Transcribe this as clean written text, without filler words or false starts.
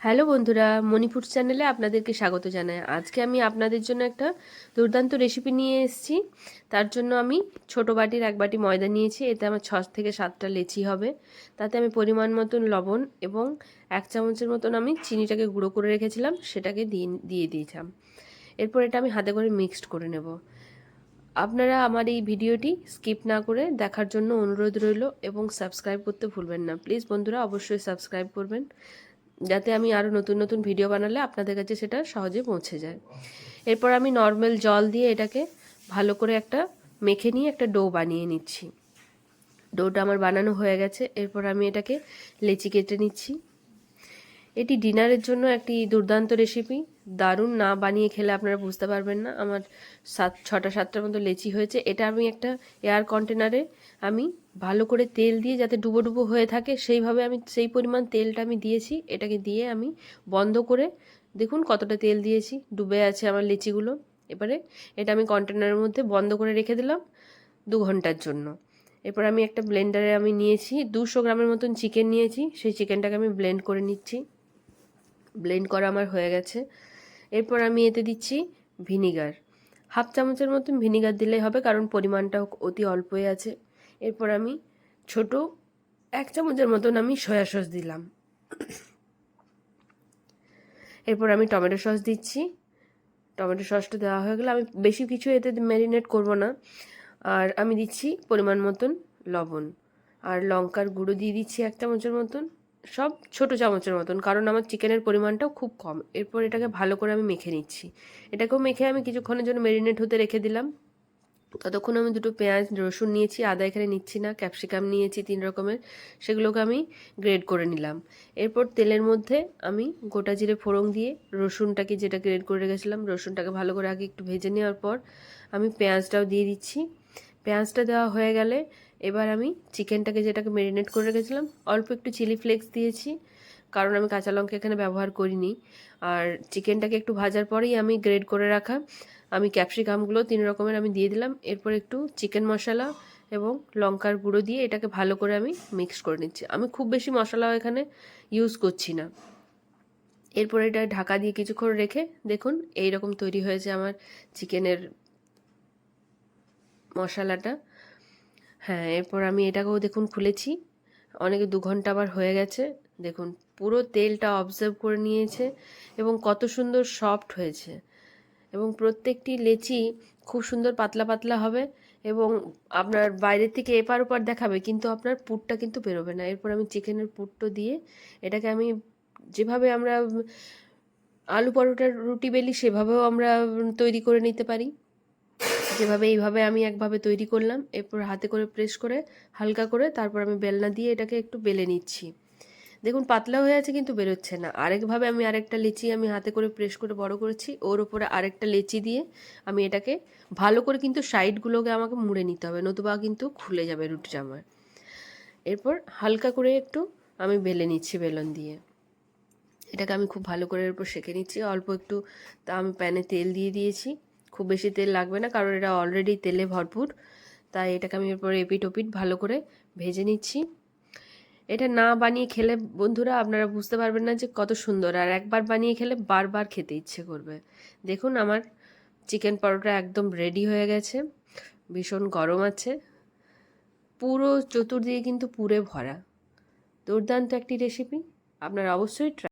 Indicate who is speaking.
Speaker 1: Hello বন্ধুরা, মনি food চ্যানেলে আপনাদেরকে স্বাগত জানাই। আজকে আমি আপনাদের জন্য একটা দুর্দান্ত রেসিপি নিয়ে এসেছি। তার জন্য আমি ছোট বাটির 1 বাটি ময়দা নিয়েছি। এতে আমার 6 থেকে 7টা লেচি হবে। তাতে আমি পরিমাণ মতন লবণ এবং 1 চামচের মতন আমি চিনিটাকে গুঁড়ো করে রেখেছিলাম, সেটাকে দিয়ে দিয়েছিলাম। এরপর এটা আমি হাতে করে মিক্সড করে নেব। আপনারা আমার এই ভিডিওটি স্কিপ না করে দেখার জন্য অনুরোধ রইল এবং সাবস্ক্রাইব করতে ভুলবেন না। প্লিজ বন্ধুরা অবশ্যই সাবস্ক্রাইব করবেন, যাতে আমি আরও নতুন নতুন ভিডিও বানালে আপনাদের কাছে সেটা সহজে পৌঁছে যায়। এরপর আমি নর্মাল জল দিয়ে এটাকে ভালো করে একটা মেখে নিয়ে একটা ডো বানিয়ে নিচ্ছি। ডোটা আমার বানানো হয়ে গেছে। এরপর আমি এটাকে লেচি কেটে নিচ্ছি। এটি ডিনারের জন্য একটি দুর্দান্ত রেসিপি। দারুণ, না বানিয়ে খেলে আপনারা বুঝতে পারবেন না। আমার 6টা-7টার মতো লেচি হয়েছে। এটা আমি একটা এয়ার কন্টেনারে আমি ভালো করে তেল দিয়ে, যাতে ডুবো ডুবো হয়ে থাকে সেইভাবে আমি সেই পরিমাণ তেলটা আমি দিয়েছি। এটাকে দিয়ে আমি বন্ধ করে, দেখুন কতটা তেল দিয়েছি, ডুবে আছে আমার লেচিগুলো। এবারে এটা আমি কন্টেনারের মধ্যে বন্ধ করে রেখে দিলাম 2 ঘন্টার জন্য। এরপর আমি একটা ব্লেন্ডারে আমি নিয়েছি 200 গ্রামের মতন চিকেন নিয়েছি। সেই চিকেনটাকে আমি ব্লেন্ড করে নিচ্ছি। ব্লেন্ড করা আমার হয়ে গেছে। এরপর আমি এতে দিচ্ছি ভিনিগার। 1/2 চামচের মতন ভিনিগার দিলেই হবে, কারণ পরিমাণটা অতি অল্পই আছে। এরপর আমি ছোট 1 চামচের মতন আমি সয়া সস দিলাম। এরপর আমি টমেটো সস দিচ্ছি। টমেটো সসটা দেওয়া হয়ে গেলে আমি বেশি কিছু এতে ম্যারিনেট করব না। আর আমি দিচ্ছি পরিমাণ মতন লবণ, আর লঙ্কার গুঁড়ো দিয়ে দিচ্ছি 1 চামচের মতন, সব ছোট চামচের মতন, কারণ আমার চিকেনের পরিমাণটাও খুব কম। এরপর এটাকে ভালো করে আমি মেখে নিচ্ছি। এটাকেও মেখে আমি কিছুক্ষণের জন্য ম্যারিনেট হতে রেখে দিলাম। ততক্ষণ আমি 2টো পেঁয়াজ রসুন নিয়েছি, আদা এখানে নিচ্ছি না, ক্যাপসিকাম নিয়েছি 3 রকমের, সেগুলোকে আমি গ্রেড করে নিলাম। এরপর তেলের মধ্যে আমি গোটা জিরে ফোড়ন দিয়ে রসুনটাকে, যেটা গ্রেড করে রেখেছিলাম, রসুনটাকে ভালো করে আগে একটু ভেজে নেওয়ার পর আমি পেঁয়াজটাও দিয়ে দিচ্ছি। পেঁয়াজটা দেওয়া হয়ে গেলে এবার আমি চিকেনটাকে, যেটাকে ম্যারিনেট করে রেখেছিলাম, অল্প একটু চিলি ফ্লেক্স দিয়েছি, কারণ আমি কাঁচা লঙ্কা এখানে ব্যবহার করিনি। আর চিকেনটাকে একটু ভাজার পরেই আমি গ্রেড করে রাখা আমি ক্যাপসিকামগুলো 3 রকমের আমি দিয়ে দিলাম। এরপর একটু চিকেন মশলা এবং লঙ্কার গুঁড়ো দিয়ে এটাকে ভালো করে আমি মিক্স করে নিচ্ছি। আমি খুব বেশি মশলাও এখানে ইউজ করছি না। এরপর এটা ঢাকা দিয়ে কিছুক্ষণ রেখে দেখুন এইরকম তৈরি হয়েছে আমার চিকেনের মশলাটা। হ্যাঁ, এরপর আমি এটাকেও দেখুন খুলেছি। অনেকে 2 ঘন্টা আবার হয়ে গেছে। দেখুন পুরো তেলটা অবজার্ভ করে নিয়েছে এবং কত সুন্দর সফট হয়েছে। এবং প্রত্যেকটি লেচি খুব সুন্দর পাতলা পাতলা হবে এবং আপনার বাইরের থেকে এপার ওপার দেখাবে, কিন্তু আপনার পুরটা কিন্তু বেরোবে না। এরপর আমি চিকেনের পুরটা দিয়ে এটাকে আমি, যেভাবে আমরা আলু পরোটার রুটি বেলি সেভাবেও আমরা তৈরি করে নিতে পারি। যেভাবে এইভাবে আমি একভাবে তৈরি করলাম। এরপর হাতে করে প্রেস করে হালকা করে তারপর আমি বেলনা দিয়ে এটাকে একটু বেলে নিচ্ছি। দেখুন পাতলা হয়ে আছে কিন্তু বেরোচ্ছে না। আরেকভাবে আমি আরেকটা লেচি আমি হাতে করে প্রেস করে বড় করেছি, ওর উপরে আরেকটা লেচি দিয়ে আমি এটাকে ভালো করে, কিন্তু সাইডগুলোকে আমাকে মুড়ে নিতে হবে, নতুবা কিন্তু খুলে যাবে রুটিটা আমার। এরপর হালকা করে একটু আমি বেলে নিচ্ছি বেলন দিয়ে। এটাকে আমি খুব ভালো করে এরপর সেঁকে নিচ্ছি। অল্প একটু তা আমি প্যানে তেল দিয়ে দিয়েছি। খুব বেশি তেল লাগবে না, কারণ এটা অলরেডি তেলে ভরপুর। তাই এটাকে আমি এরপর এপিট ওপিট ভালো করে ভেজে নিচ্ছি। এটা না বানিয়ে খেলে বন্ধুরা আপনারা বুঝতে পারবেন না যে কত সুন্দর, আর একবার বানিয়ে খেলে বারবার খেতে ইচ্ছে করবে। দেখুন আমার চিকেন পরোটা একদম রেডি হয়ে গেছে। ভীষণ গরম আছে, পুরো চতুর্দিকে কিন্তু পুরে ভরা। দুর্দান্ত একটি রেসিপি, আপনারা অবশ্যই ট্রাই